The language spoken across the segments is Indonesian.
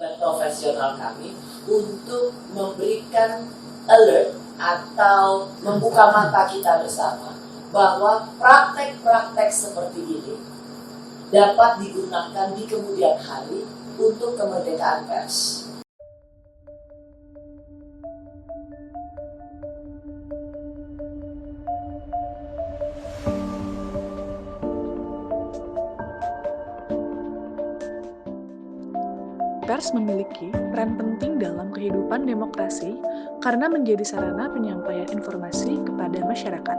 profesional kami untuk memberikan alert atau membuka mata kita bersama bahwa praktek-praktek seperti ini dapat digunakan di kemudian hari untuk kemerdekaan pers. Pers memiliki peran penting dalam kehidupan demokrasi karena menjadi sarana penyampaian informasi kepada masyarakat.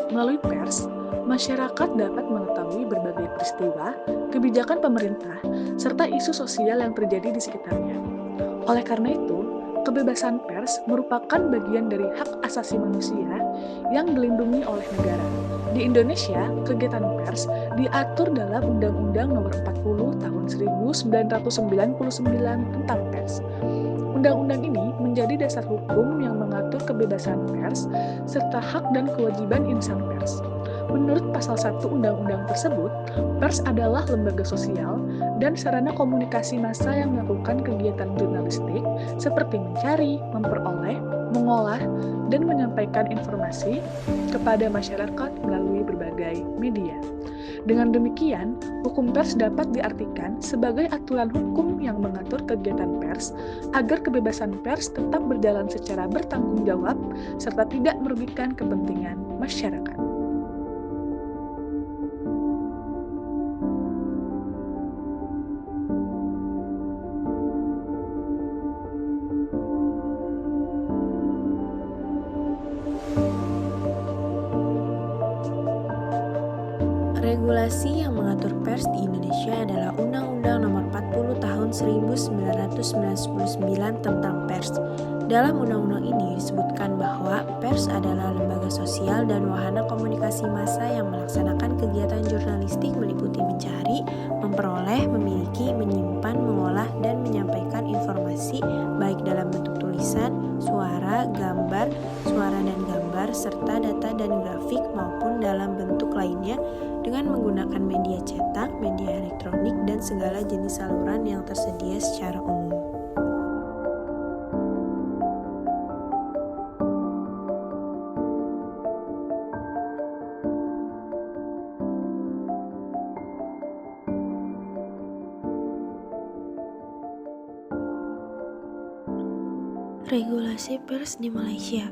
Melalui pers, masyarakat dapat mengetahui berbagai peristiwa, kebijakan pemerintah, serta isu sosial yang terjadi di sekitarnya. Oleh karena itu, kebebasan pers merupakan bagian dari hak asasi manusia yang dilindungi oleh negara. Di Indonesia, kegiatan pers diatur dalam Undang-Undang Nomor 40 Tahun 1999 tentang pers. Undang-undang ini menjadi dasar hukum yang mengatur kebebasan pers serta hak dan kewajiban insan pers. Menurut pasal 1 undang-undang tersebut, pers adalah lembaga sosial dan sarana komunikasi massa yang melakukan kegiatan jurnalistik seperti mencari, memperoleh, mengolah, dan menyampaikan informasi kepada masyarakat melalui berbagai media. Dengan demikian, hukum pers dapat diartikan sebagai aturan hukum yang mengatur kegiatan pers agar kebebasan pers tetap berjalan secara bertanggung jawab serta tidak merugikan kepentingan masyarakat. Regulasi yang mengatur pers di Indonesia adalah Undang-Undang Nomor 40 Tahun 1999 tentang pers. Dalam undang-undang ini disebutkan bahwa pers adalah lembaga sosial dan wahana komunikasi massa yang melaksanakan kegiatan jurnalistik meliputi mencari, memperoleh, memiliki, menyimpan, mengolah, dan menyampaikan informasi baik dalam bentuk tulisan, suara, gambar, suara dan gambar, serta data dan grafik maupun dalam bentuk lainnya dengan menggunakan media cetak, media elektronik, dan segala jenis saluran yang tersedia secara umum. Regulasi pers di Malaysia.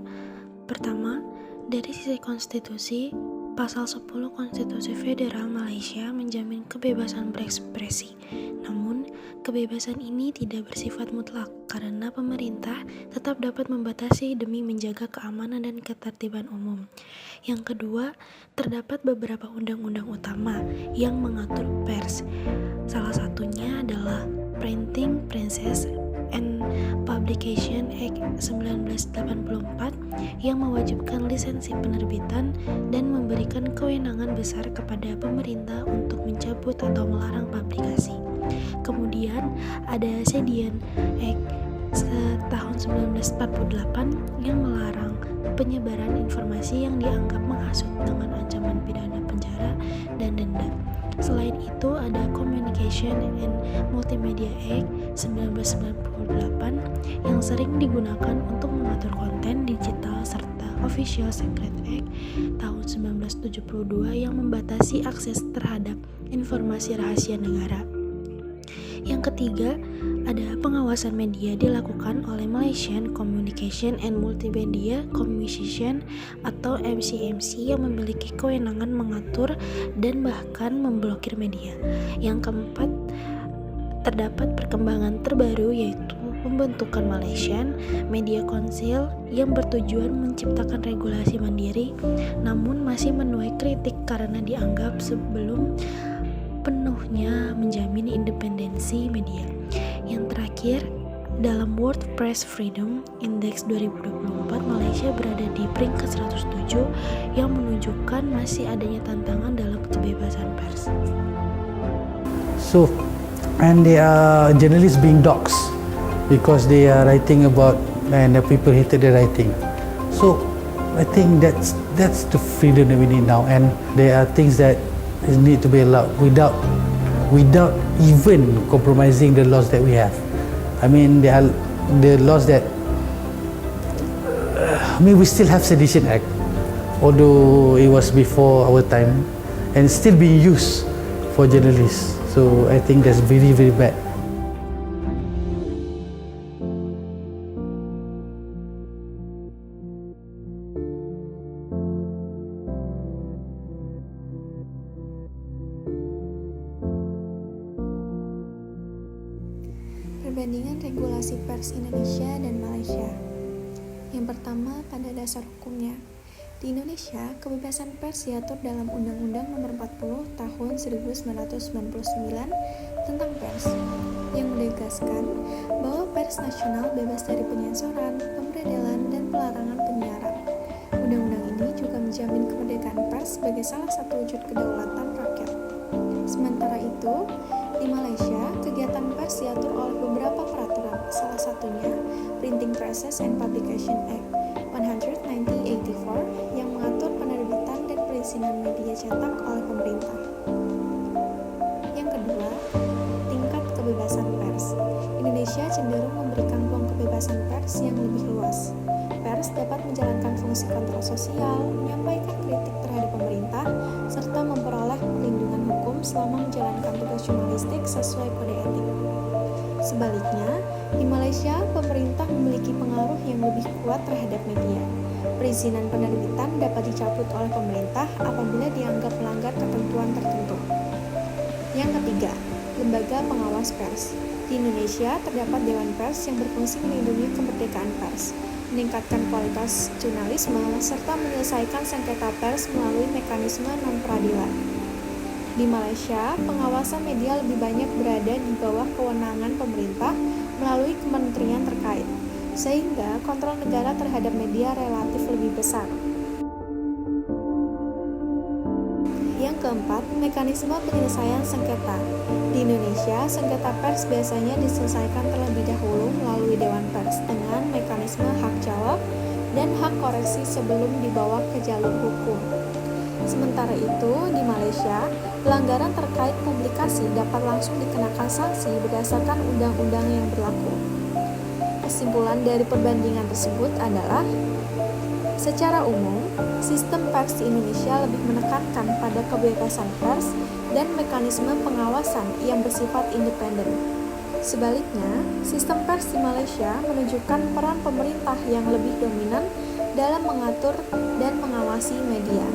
Pertama, dari sisi konstitusi, Pasal 10 Konstitusi Federal Malaysia menjamin kebebasan berekspresi. Namun, kebebasan ini tidak bersifat mutlak karena pemerintah tetap dapat membatasi demi menjaga keamanan dan ketertiban umum. Yang kedua, terdapat beberapa undang-undang utama yang mengatur pers. Salah satunya adalah Printing Presses and Publication Act 1984 yang mewajibkan lisensi penerbitan dan memberikan kewenangan besar kepada pemerintah untuk mencabut atau melarang publikasi. Kemudian ada Sedian Act tahun 1948 yang melarang penyebaran informasi yang dianggap menghasut dengan ancaman pidana penjara dan denda. Selain itu ada Communication and Multimedia Act 1998 yang sering digunakan untuk mengatur konten digital serta Official Secret Act tahun 1972 yang membatasi akses terhadap informasi rahasia negara. Yang ketiga, ada pengawasan media dilakukan oleh Malaysian Communication and Multimedia Commission atau MCMC yang memiliki kewenangan mengatur dan bahkan memblokir media. Yang keempat, terdapat perkembangan terbaru yaitu pembentukan Malaysian Media Council yang bertujuan menciptakan regulasi mandiri namun masih menuai kritik karena dianggap sebelum penuhnya menjamin independensi media. Yang terakhir, dalam World Press Freedom Index 2024, Malaysia berada di peringkat 107 yang menunjukkan masih adanya tantangan dalam kebebasan pers. So, and they are journalists being doxxed because they are writing about and the people hated the writing. So, I think that's the freedom that we need now, and there are things that need to be allowed without even compromising the laws that we have. I mean, there are the laws that we still have Sedition Act, although it was before our time, and still being used for journalists. So I think that's very, very bad. Perbandingan regulasi pers Indonesia dan Malaysia. Yang pertama, pada dasar hukumnya. Di Indonesia, kebebasan pers diatur dalam Undang-Undang Nomor 40 Tahun 1999 tentang pers, yang menegaskan bahwa pers nasional bebas dari penyensoran, pemberedelan, dan pelarangan penyiaran. Undang-undang ini juga menjamin kemerdekaan pers sebagai salah satu wujud kedaulatan rakyat. Sementara itu, di Malaysia, kegiatan pers diatur oleh beberapa peraturan, salah satunya Printing Presses and Publication Act 100/1984 yang mengatur penerbitan dan perizinan media cetak oleh pemerintah. Yang kedua, tingkat kebebasan pers. Indonesia cenderung memberikan ruang kebebasan pers yang lebih luas. Pers dapat menjalankan fungsi kontrol sosial, menyampaikan kritik terhadap pemerintah, serta memperoleh perlindungan hukum selama menjalankan tugas jurnalistik sesuai kode etik. Sebaliknya, di Malaysia, pemerintah memiliki pengaruh yang lebih kuat terhadap media. Perizinan penerbitan dapat dicabut oleh pemerintah apabila dianggap melanggar ketentuan tertentu. Yang ketiga, lembaga pengawas pers. Di Indonesia, terdapat Dewan Pers yang berfungsi melindungi kemerdekaan pers, meningkatkan kualitas jurnalisme, serta menyelesaikan sengketa pers melalui mekanisme non-peradilan. Di Malaysia, pengawasan media lebih banyak berada di bawah kewenangan pemerintah melalui kementerian terkait, sehingga kontrol negara terhadap media relatif lebih besar. Yang keempat, mekanisme penyelesaian sengketa. Di Indonesia, sengketa pers biasanya diselesaikan terlebih dahulu melalui Dewan Pers dengan mekanisme hak jawab dan hak koreksi sebelum dibawa ke jalur hukum. Sementara itu, di Malaysia, pelanggaran terkait publikasi dapat langsung dikenakan sanksi berdasarkan undang-undang yang berlaku. Kesimpulan dari perbandingan tersebut adalah, secara umum, sistem pers di Indonesia lebih menekankan pada kebebasan pers dan mekanisme pengawasan yang bersifat independen. Sebaliknya, sistem pers di Malaysia menunjukkan peran pemerintah yang lebih dominan dalam mengatur dan mengawasi media.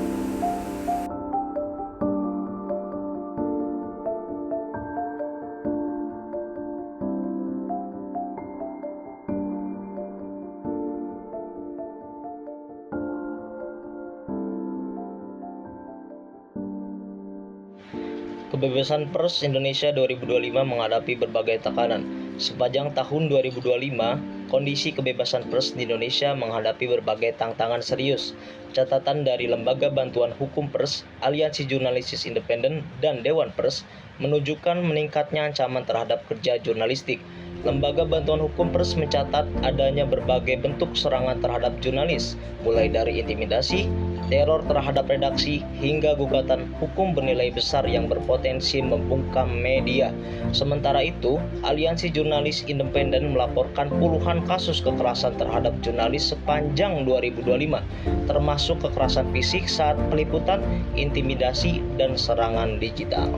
Kebebasan pers Indonesia 2025 menghadapi berbagai tekanan. Sepanjang tahun 2025, kondisi kebebasan pers di Indonesia menghadapi berbagai tantangan serius. Catatan dari Lembaga Bantuan Hukum Pers, Aliansi Jurnalistis Independen, dan Dewan Pers menunjukkan meningkatnya ancaman terhadap kerja jurnalistik. Lembaga Bantuan Hukum Pers mencatat adanya berbagai bentuk serangan terhadap jurnalis, mulai dari intimidasi, teror terhadap redaksi, hingga gugatan hukum bernilai besar yang berpotensi membungkam media. Sementara itu, Aliansi Jurnalis Independen melaporkan puluhan kasus kekerasan terhadap jurnalis sepanjang 2025, termasuk kekerasan fisik saat peliputan, intimidasi, dan serangan digital.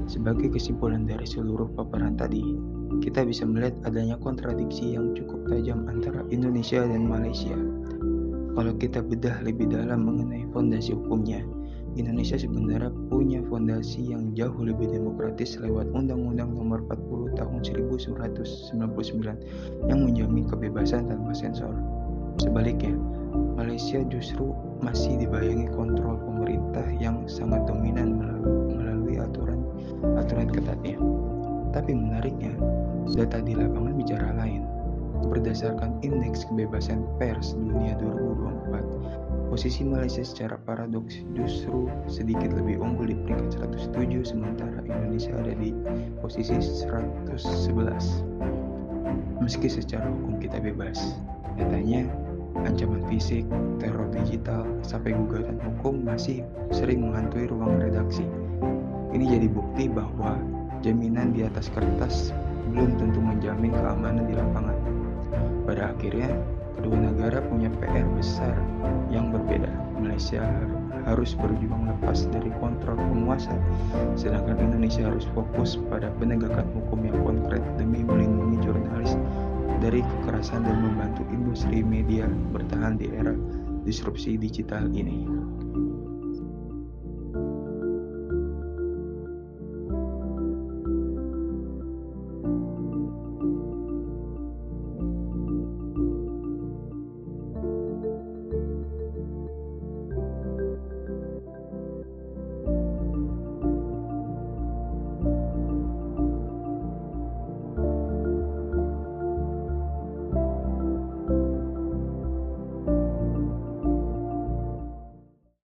Sebagai kesimpulan dari seluruh paparan tadi, kita bisa melihat adanya kontradiksi yang cukup tajam antara Indonesia dan Malaysia. Kalau kita bedah lebih dalam mengenai fondasi hukumnya, Indonesia sebenarnya punya fondasi yang jauh lebih demokratis lewat Undang-Undang Nomor 40 Tahun 1999 yang menjamin kebebasan tanpa sensor. Sebaliknya, Malaysia justru masih dibayangi kontrol pemerintah yang sangat dominan melalui aturan ketatnya. Tapi menariknya, data di lapangan bicara lain. Berdasarkan Indeks Kebebasan Pers Dunia 2024, posisi Malaysia secara paradoks justru sedikit lebih unggul di peringkat 107, sementara Indonesia ada di posisi 111. Meski secara hukum kita bebas, nyatanya ancaman fisik, teror digital, sampai gugatan hukum masih sering menghantui ruang redaksi. Ini jadi bukti bahwa jaminan di atas kertas belum tentu menjamin keamanan di lapangan. Pada akhirnya, kedua negara punya PR besar yang berbeda. Malaysia harus berjuang lepas dari kontrol penguasa, sedangkan Indonesia harus fokus pada penegakan hukum yang konkret demi melindungi jurnalis dari kekerasan dan membantu industri media bertahan di era disrupsi digital ini.